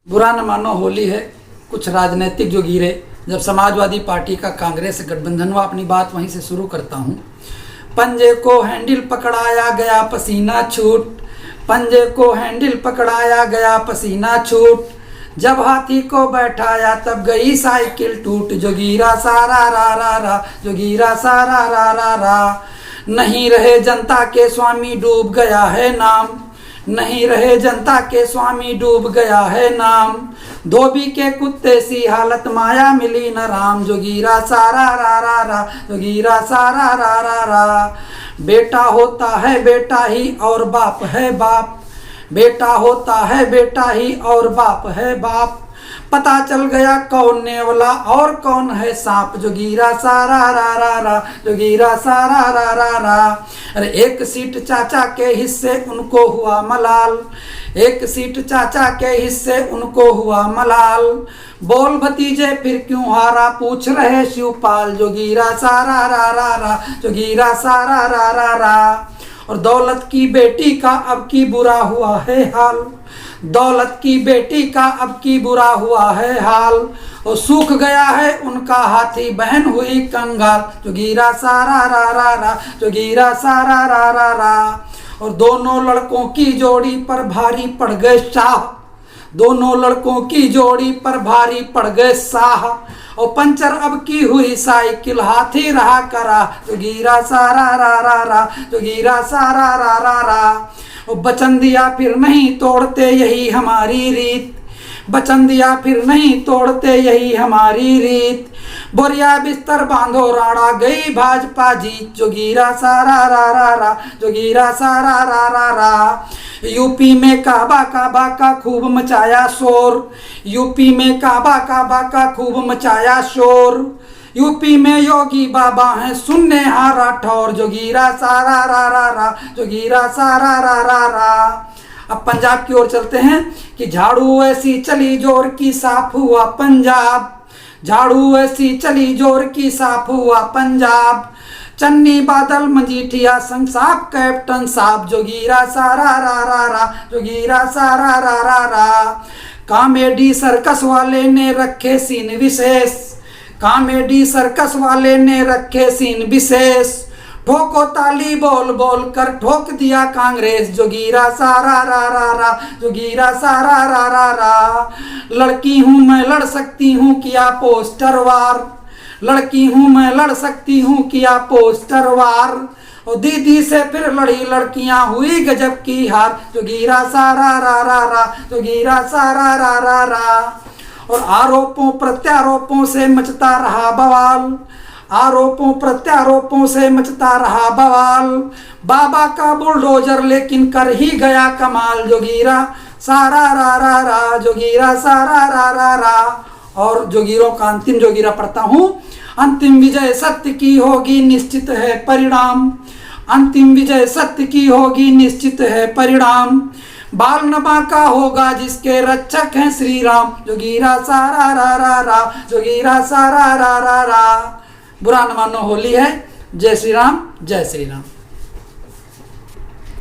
बुरा न मानो होली है। कुछ राजनीतिक जोगीरे, जब समाजवादी पार्टी का कांग्रेस से गठबंधन हुआ, अपनी बात वहीं से शुरू करता हूँ। पंजे को हैंडल पकड़ाया गया पसीना छूट, पंजे को हैंडल पकड़ाया गया पसीना छूट, जब हाथी को बैठाया तब गई साइकिल टूट। जोगीरा सारा रा रा रा, जोगीरा सारा रा रा रा। नहीं रहे जनता के स्वामी, डूब गया है नाम, नहीं रहे जनता के स्वामी, डूब गया है नाम। धोबी के कुत्ते सी हालत, माया मिली न राम। जोगीरा सारा रा रा रा, जोगीरा सारा रा रा रा। बेटा होता है बेटा ही और बाप है बाप, बेटा होता है बेटा ही और बाप है बाप। पता चल गया कौन नेवला और कौन है सांप। जोगीरा सारा रा रा रा, जोगीरा सारा रा रा रा। अरे एक सीट चाचा के हिस्से उनको हुआ मलाल, एक सीट चाचा के हिस्से उनको हुआ मलाल। बोल भतीजे फिर क्यों हारा, पूछ रहे शिवपाल। जोगीरा सारा रा रा रा, जोगीरा सारा रा रा रा। और दौलत की बेटी का अब की बुरा हुआ है हाल, दौलत की बेटी का अब की बुरा हुआ है हाल। और सूख गया है उनका हाथी, बहन हुई कंगाल। जोगीरा सारा रा रा रा, जोगीरा सारा रा रा रा। और दोनों लड़कों की जोड़ी पर भारी पड़ गए शाह, दोनों लड़कों की जोड़ी पर भारी पड़ गए साह। और पंचर अब की हुई साइकिल, हाथी रहा करा। जोगीरा सारा रा रा रा, जोगीरा सारा रा रा रा। और वचन दिया फिर नहीं तोड़ते यही हमारी रीत, वचन दिया फिर नहीं तोड़ते यही हमारी रीत। बोरिया बिस्तर बांधो राणा, गई भाजपा जीत। जोगीरा सारा रा रा रा, जोगीरा सारा रा रा रा। यूपी में काबा काबा का खूब मचाया शोर, यूपी में काबा काबा का खूब मचाया शोर। यूपी में योगी बाबा हैं सुनने हारा ठौर। जोगीरा सारा रा रा रा, जोगीरा सारा रा रा रा। अब पंजाब की ओर चलते हैं कि झाड़ू ऐसी चली जोर की साफ हुआ पंजाब, झाड़ू ऐसी चली जोर की साफ हुआ पंजाब। चन्नी बादल मजीठिया संग साहब कैप्टन साहब। जोगीरा सारा रा रा रा, जोगीरा सारा रा रा रा। कॉमेडी सर्कस वाले ने रखे सीन विशेष, कॉमेडी सर्कस वाले ने रखे सीन विशेष। ठोको ताली बोल बोल कर ठोक दिया कांग्रेस। जोगीरा सारा रा रा रा, जोगीरा सारा रा रा रा। लड़की हूँ मैं लड़ सकती हूँ किया पोस्टर वार, लड़की हूँ मैं लड़ सकती हूँ किया पोस्टर वार। और दीदी से फिर लड़ी लड़कियां हुई गजब की हार। जोगीरा सारा रा रा रा, जोगीरा सारा रा रा रा। और आरोपों प्रत्यारोपों से मचता रहा बवाल, आरोपों प्रत्यारोपों से मचता रहा बवाल। बाबा का बुलडोजर लेकिन कर ही गया कमाल। जोगीरा सारा रा रा रा, जोगीरा सारा रा रा रा। और जोगीरों का अंतिम जोगीरा पढ़ता हूँ। अंतिम विजय सत्य की होगी निश्चित है परिणाम, अंतिम विजय सत्य की होगी निश्चित है परिणाम। बाल न बांका होगा जिसके रक्षक हैं श्री राम। जोगीरा सारा रा रा रा, जोगीरा सारा रा रा रा। बुरा न मानो होली है। जय श्री राम, जय श्री राम।